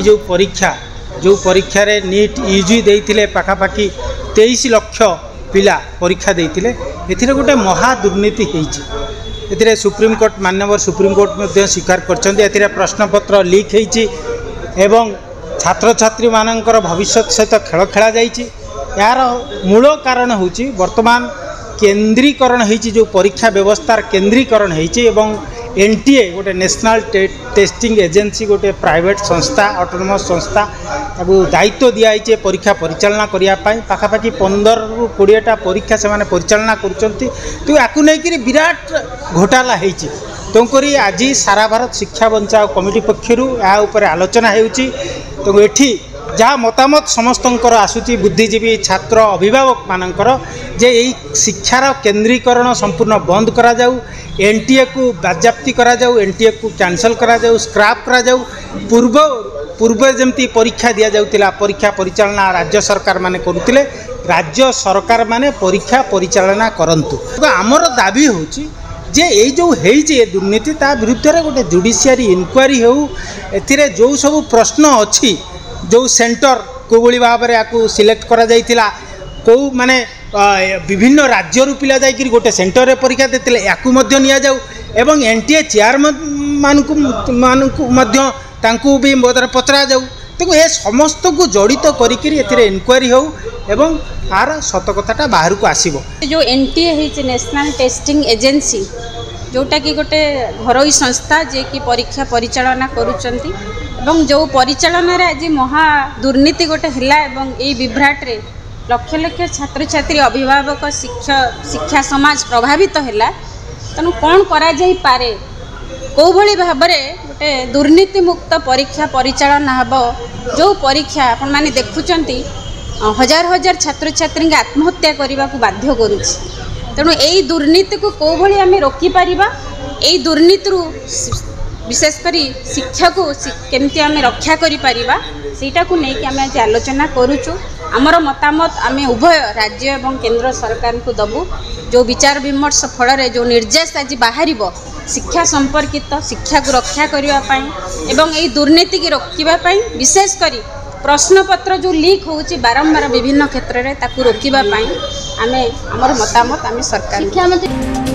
जो परीक्षा रे नीट यूजी देइथिले पाखापाखि 23 लाख पिला परीक्षा देइथिले एथिरे गोटे महा दुर्नीति होईछि। एथिरे सुप्रीम कोर्ट माननीय सुप्रीम कोर्ट मध्ये स्वीकार करछन्ती एथिरे प्रश्नपत्र लीक होईछि एवं छात्र छात्री मानकर भविष्य सहित खेल खेला जाइछि। यार मूल कारण होछि वर्तमान केंद्रीकरण होईछि जो परीक्षा व्यवस्थार केंद्रीकरण होईछि एवं एनटीए गोटे नेशनल टेस्टिंग एजेंसी गोटे प्राइवेट संस्था ऑटोनोमस संस्था ताकू दायित्व दिखाई परीक्षा परिचालना करने पाखापाखि 15 ରୁ 20टा परीक्षा से माने परिचालना करुँच तो याकू नहीं विराट घोटाला होती। तेणुकरी आज सारा भारत शिक्षा बचाओ कमिटी पक्षर या आलोचना होती। तो ये जहाँ मतामत समस्तंकर आसूची बुद्धिजीवी छात्र अभिभावक मानकर जे यही शिक्षार केंद्रीकरण संपूर्ण बंद करा जाऊ, एनटीए को बाज्याप्ति करा जाऊ, एनटीए को कैंसल करा जाऊ, स्क्रैप करा जाऊ। पूर्व जमती परीक्षा दि जाउतिला परीक्षा परिचालना राज्य सरकार माने करुतिले, राज्य सरकार माने परीक्षा परिचालना करंतु। तो आमर दाबी होची जे यही जो है दुर्नीति ता विरुद्ध रे गोटे जुडिशियरी इनक्वारी हो एथिरे जो सब प्रश्न अच्छी जो सेंटर को भली भाव में या सिलेक्ट करा जाइतिला को माने विभिन्न राज्य पिला जाइकि गोटे सेंटर रे परीक्षा देतिले याकू मध्य निया जाऊ एवं एनटीए चेयरमैन को तांकू भी पचरा जाऊ। तो ये समस्त को जड़ित करिकरी इनक्वारी हो एवं आर सत कथाटा बाहर को आसीबो। जो एनटीए है नेशनल टेस्टिंग एजेंसी जोटा कि गोटे घरोई संस्था जे कि परीक्षा परिचालना करुचंती एवं जो परिचालन आज महा दुर्नीति गोटे हैला एवं यही विभ्राट रे लक्ष लक्ष छात्र छात्री अभिभावक शिक्षा समाज प्रभावित हैला। तेणु कौन करा जाई पारे कौ भली भाव में गोटे दुर्नीति मुक्त परीक्षा परिचालना हबो। जो परीक्षा आपण माने देखुचंती हजार हजार छात्र छात्री आत्महत्या करने को बाध्य करुछि। तेणु यही दुर्नीति को कौ भली आमे रोकी पारिबा, यही दुर्नीति विशेषकर शिक्षा को केमती आमे रक्षा करि पारिबा सेटा को नहीं कि आमे आज आलोचना करूचु। आमर मतामत आमे उभय राज्य एवं केंद्र सरकार को दबु। जो विचार विमर्श फल जो निर्देश आज बाहर शिक्षा संपर्कित शिक्षा को रक्षा करने एवं यही दुर्नीति की रोकवाई विशेषकर प्रश्नपत्र जो लीक होची बारंबार विभिन्न क्षेत्र में ताकू रोकवाई आमे आमर मतामत आमे सरकार